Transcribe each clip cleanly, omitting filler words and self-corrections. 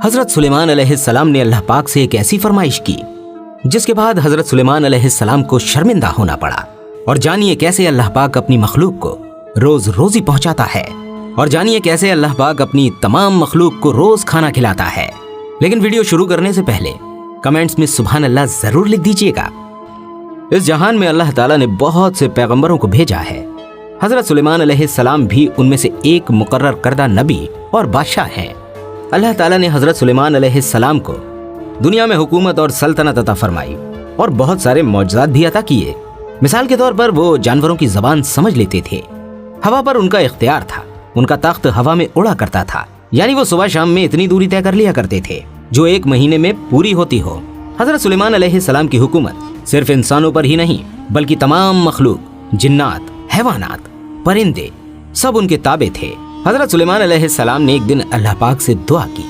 हजरत सुलेमान अलैहिस्सलाम ने अल्लाह पाक से एक ऐसी फरमाइश की जिसके बाद हजरत सुलेमान अलैहिस्सलाम को शर्मिंदा होना पड़ा। और जानिए कैसे अल्लाह पाक अपनी मखलूक को रोज रोजी पहुंचाता है, और जानिए कैसे अल्लाह पाक अपनी तमाम मखलूक को रोज खाना खिलाता है। लेकिन वीडियो शुरू करने से पहले कमेंट्स में सुभान अल्लाह जरूर लिख दीजिएगा। इस जहान में अल्लाह ताला ने बहुत से पैगंबरों को भेजा है। हजरत सुलेमान अलैहिस्सलाम भी उनमें से एक मुकर्रर करदा नबी और बादशाह हैं। अल्लाह ताला ने हजरत सुलेमान अलैहिस्सलाम को दुनिया में हुकूमत और सल्तनत अता फरमाई और बहुत सारे मौजज़ात भी अता किए। मिसाल के तौर पर वो जानवरों की जबान समझ लेते थे, हवा पर उनका इख्तियार था, उनका तख्त हवा में उड़ा करता था, यानी वो सुबह शाम में इतनी दूरी तय कर लिया करते थे जो एक महीने में पूरी होती हो। हजरत सुलेमान अलैहिस्सलाम की हुकूमत सिर्फ इंसानों पर ही नहीं बल्कि तमाम मखलूक, जिन्नात, हैवानात, परिंदे सब उनके ताबे थे। हजरत सुलेमान अलैहिस्सलाम ने एक दिन अल्लाह पाक से दुआ की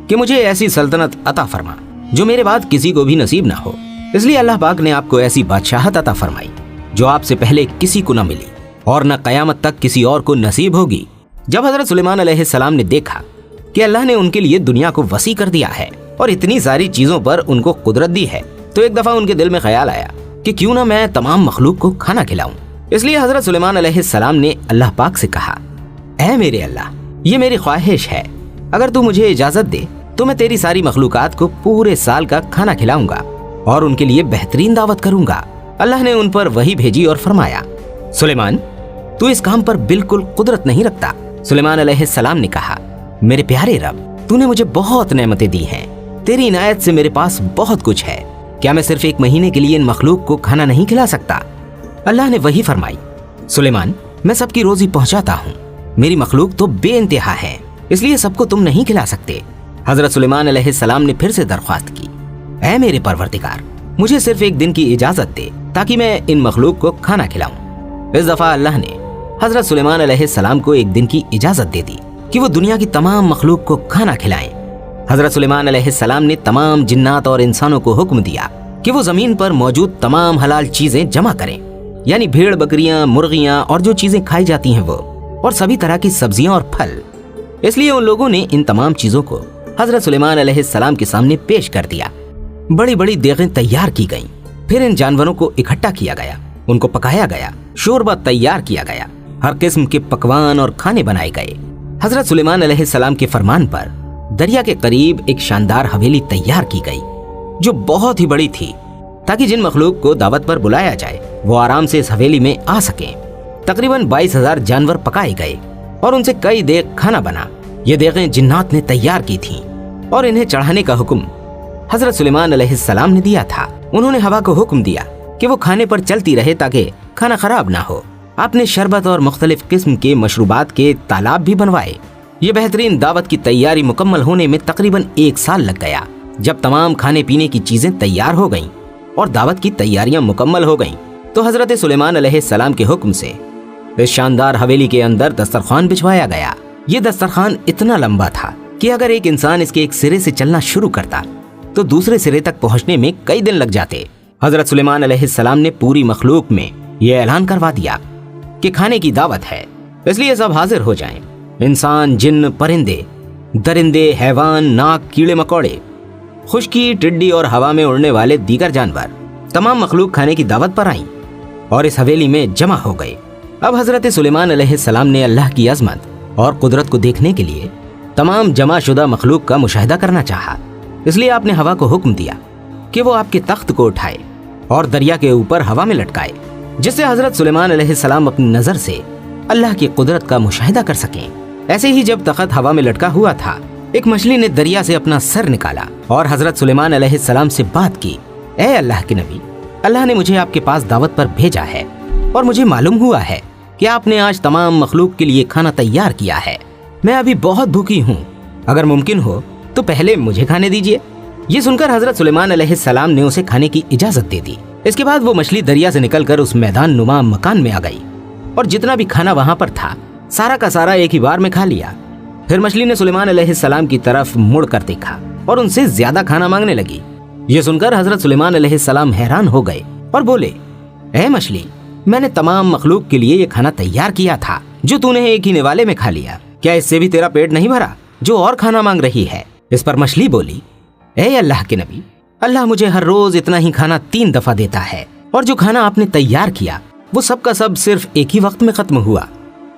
कि मुझे ऐसी सल्तनत अता फरमा जो मेरे बाद किसी को भी नसीब ना हो। इसलिए अल्लाह पाक ने आपको ऐसी बादशाहत अता फरमाई जो आपसे पहले किसी को न मिली और न कयामत तक किसी और को नसीब होगी। जब हजरत सुलेमान अलैहिस्सलाम ने देखा कि अल्लाह ने उनके लिए दुनिया को वसी कर दिया है और इतनी सारी चीजों पर उनको कुदरत दी है, तो एक दफा उनके दिल में ख्याल आया कि क्यों ना मैं तमाम मखलूक को खाना खिलाऊं। इसलिए हजरत सुलेमान अलैहिस्सलाम ने अल्लाह पाक से कहा, ऐ मेरे अल्लाह, ये मेरी ख्वाहिश है, अगर तू मुझे इजाजत दे तो मैं तेरी सारी मखलूकात को पूरे साल का खाना खिलाऊंगा और उनके लिए बेहतरीन दावत करूंगा। अल्लाह ने उन पर वही भेजी और फरमाया, सुलेमान, तू इस काम पर बिल्कुल कुदरत नहीं रखता। सुलेमान अलैहिस्सलाम ने कहा, मेरे प्यारे रब, तूने मुझे बहुत नेमतें दी हैं, तेरी इनायत से मेरे पास बहुत कुछ है, क्या मैं सिर्फ एक महीने के लिए इन मखलूक को खाना नहीं खिला सकता? अल्लाह ने वही फरमाई, सुलेमान, मैं सबकी रोजी पहुंचाता हूँ, मेरी मखलूक तो बेइंतहा है, इसलिए सबको तुम नहीं खिला सकते। हजरत सुलेमान अलैहिस्सलाम ने फिर से दरख्वास्त की, ऐ मेरे परवरदिगार, मुझे सिर्फ एक दिन की इजाजत दे ताकि मैं इन मखलूक को खाना खिलाऊं। इस दफा अल्लाह ने हजरत सुलेमान अलैहिस्सलाम को एक दिन की इजाजत दे दी कि वो दुनिया की तमाम मखलूक को खाना खिलाएं। हजरत सुलेमान अलैहिस्सलाम ने तमाम जिन्नात और इंसानों को हुक्म दिया कि वो जमीन पर मौजूद तमाम हलाल चीजें जमा करें, यानी भेड़, बकरियां, मुर्गियां और जो चीजें खाई जाती हैं वो, और सभी तरह की सब्जियां और फल। इसलिए उन लोगों ने इन तमाम चीजों को हजरत सुलेमान अलैहिस्सलाम के सामने पेश कर दिया। बड़ी बड़ी देगें तैयार की गईं, फिर इन जानवरों को इकट्ठा किया गया, उनको पकाया गया, शोरबा तैयार किया गया, हर किस्म के पकवान और खाने बनाए गए। हजरत सुलेमान अलैहिस्सलाम के फरमान पर दरिया के करीब एक शानदार हवेली तैयार की गई जो बहुत ही बड़ी थी, ताकि जिन मखलूक को दावत पर बुलाया जाए वो आराम से इस हवेली में आ सकें। तकरीबन 22,000 जानवर पकाए गए और उनसे कई देग खाना बना। ये देगें जिन्नात ने तैयार की थीं और इन्हें चढ़ाने का हुक्म हजरत सुलेमान अलैहिस्सलाम ने दिया था। उन्होंने हवा को हुक्म दिया कि वो खाने पर चलती रहे ताकि खाना खराब ना हो। आपने शरबत और मुख्तलिफ किस्म के मशरूबात के तालाब भी बनवाए। ये बेहतरीन दावत की तैयारी मुकम्मल होने में तकरीबन 1 साल लग गया। जब तमाम खाने पीने की चीजें तैयार हो गईं और दावत की तैयारियां मुकम्मल हो गईं, तो हजरत सुलेमान अलैहिस्सलाम के हुक्म से इस शानदार हवेली के अंदर दस्तरखान बिछवाया गया। ये दस्तरखान इतना लंबा था कि अगर एक इंसान इसके एक सिरे से चलना शुरू करता तो दूसरे सिरे तक पहुंचने में कई दिन लग जाते। हजरत सुलेमान अलैहिस्सलाम ने पूरी मखलूक में यह ऐलान करवा दिया कि खाने की दावत है, इसलिए सब हाजिर हो जाएं। इंसान, जिन्न, परिंदे, दरिंदे, हैवान, नाक, कीड़े मकोड़े, खुशकी, टिड्डी और हवा में उड़ने वाले दीगर जानवर, तमाम मखलूक खाने की दावत पर आईं और इस हवेली में जमा हो गए। अब हजरत सुलेमान अलैहिस्सलाम ने अल्लाह की अजमत और कुदरत को देखने के लिए तमाम जमा शुदा मखलूक का मुशाहिदा करना चाहा। इसलिए आपने हवा को हुक्म दिया कि वो आपके तख्त को उठाए और दरिया के ऊपर हवा में लटकाए, जिससे हजरत सुलेमान अलैहिस्सलाम अपनी नजर से अल्लाह की कुदरत का मुशाहिदा कर सकें। ऐसे ही जब तख्त हवा में लटका हुआ था, एक मछली ने दरिया से अपना सर निकाला और हजरत सुलेमान अलैहिस्सलाम से बात की, ऐ अल्लाह के नबी, अल्लाह ने मुझे आपके पास दावत पर भेजा है और मुझे मालूम हुआ है कि आपने आज तमाम मखलूक के लिए खाना तैयार किया है। मैं अभी बहुत भूखी हूँ, अगर मुमकिन हो तो पहले मुझे खाने दीजिए। ये सुनकर हजरत सुलेमान अलैहिस्सलाम ने उसे खाने की इजाजत दे दी। इसके बाद वो मछली दरिया से निकलकर उस मैदान नुमा मकान में आ गई और जितना भी खाना वहां पर था सारा का सारा एक ही बार में खा लिया। फिर मछली ने सुलेमान अलैहिस्सलाम की तरफ मुड़ कर देखा और उनसे ज्यादा खाना मांगने लगी। ये सुनकर हजरत सुलेमान अलैहिस्सलाम हैरान हो गए और बोले, ऐ मछली, मैंने तमाम मखलूक के लिए ये खाना तैयार किया था जो तूने एक ही निवाले में खा लिया। क्या इससे भी तेरा पेट नहीं भरा जो और खाना मांग रही है? इस पर मछली बोली, ए अल्लाह के नबी, अल्लाह मुझे हर रोज इतना ही खाना 3 दफा देता है, और जो खाना आपने तैयार किया वो सब का सब सिर्फ एक ही वक्त में खत्म हुआ।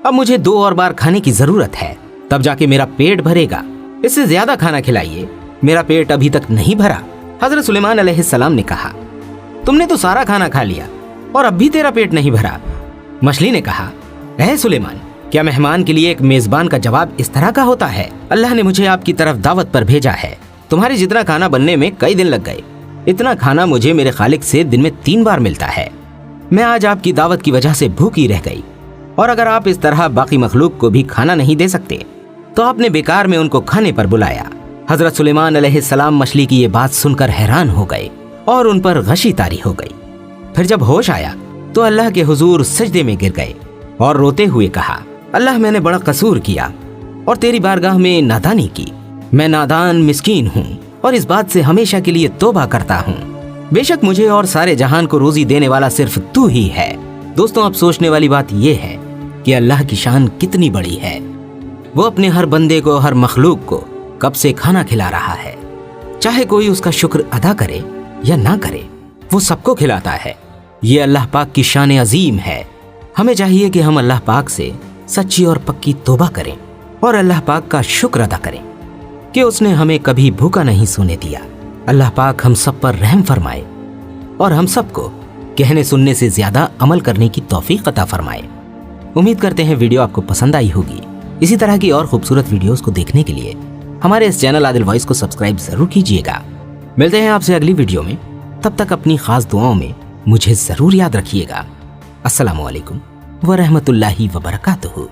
अब मुझे 2 और बार खाने की जरूरत है, तब जाके मेरा पेट भरेगा। इससे ज्यादा खाना खिलाइए, मेरा पेट अभी तक नहीं भरा। हजरत सुलेमान अलैहिस्सलाम ने कहा, तुमने तो सारा खाना खा लिया और अब भी तेरा पेट नहीं भरा। मछली ने कहा, ऐ सुलेमान, क्या मेहमान के लिए एक मेजबान का जवाब इस तरह का होता है? अल्लाह ने मुझे आपकी तरफ दावत पर भेजा है। तुम्हारे जितना खाना बनने में कई दिन लग गए, इतना खाना मुझे मेरे खालिक से दिन में 3 बार मिलता है। मैं आज आपकी दावत की वजह से भूखी रह गई, और अगर आप इस तरह बाकी मखलूक को भी खाना नहीं दे सकते तो आपने बेकार में उनको खाने पर बुलाया। हजरत सुलेमान अलैहिस्सलाम मछली की ये बात सुनकर हैरान हो गए और उन पर गशी तारी हो गई। फिर जब होश आया तो अल्लाह के हुजूर सजदे में गिर गए और रोते हुए कहा, अल्लाह मैंने बड़ा कसूर किया और तेरी बारगाह में नादानी की। मैं नादान मिस्कीन हूँ और इस बात से हमेशा के लिए तौबा करता हूँ। बेशक मुझे और सारे जहान को रोजी देने वाला सिर्फ तू ही है। दोस्तों, अब सोचने वाली बात यह है कि अल्लाह की शान कितनी बड़ी है। वो अपने हर बंदे को, हर मखलूक को कब से खाना खिला रहा है। चाहे कोई उसका शुक्र अदा करे या ना करे, वो सबको खिलाता है। ये अल्लाह पाक की शान अजीम है। हमें चाहिए कि हम अल्लाह पाक से सच्ची और पक्की तौबा करें और अल्लाह पाक का शुक्र अदा करें कि उसने हमें कभी भूखा नहीं सोने दिया। अल्लाह पाक हम सब पर रहम फरमाए और हम सबको कहने सुनने से ज्यादा अमल करने की तौफीक अता फरमाए। उम्मीद करते हैं वीडियो आपको पसंद आई होगी। इसी तरह की और खूबसूरत वीडियोस को देखने के लिए हमारे इस चैनल आदिल वॉइस को सब्सक्राइब जरूर कीजिएगा। मिलते हैं आपसे अगली वीडियो में, तब तक अपनी खास दुआओं में मुझे जरूर याद रखिएगा। अस्सलामु अलैकुम व रहमतुल्लाहि व बरकातुहू।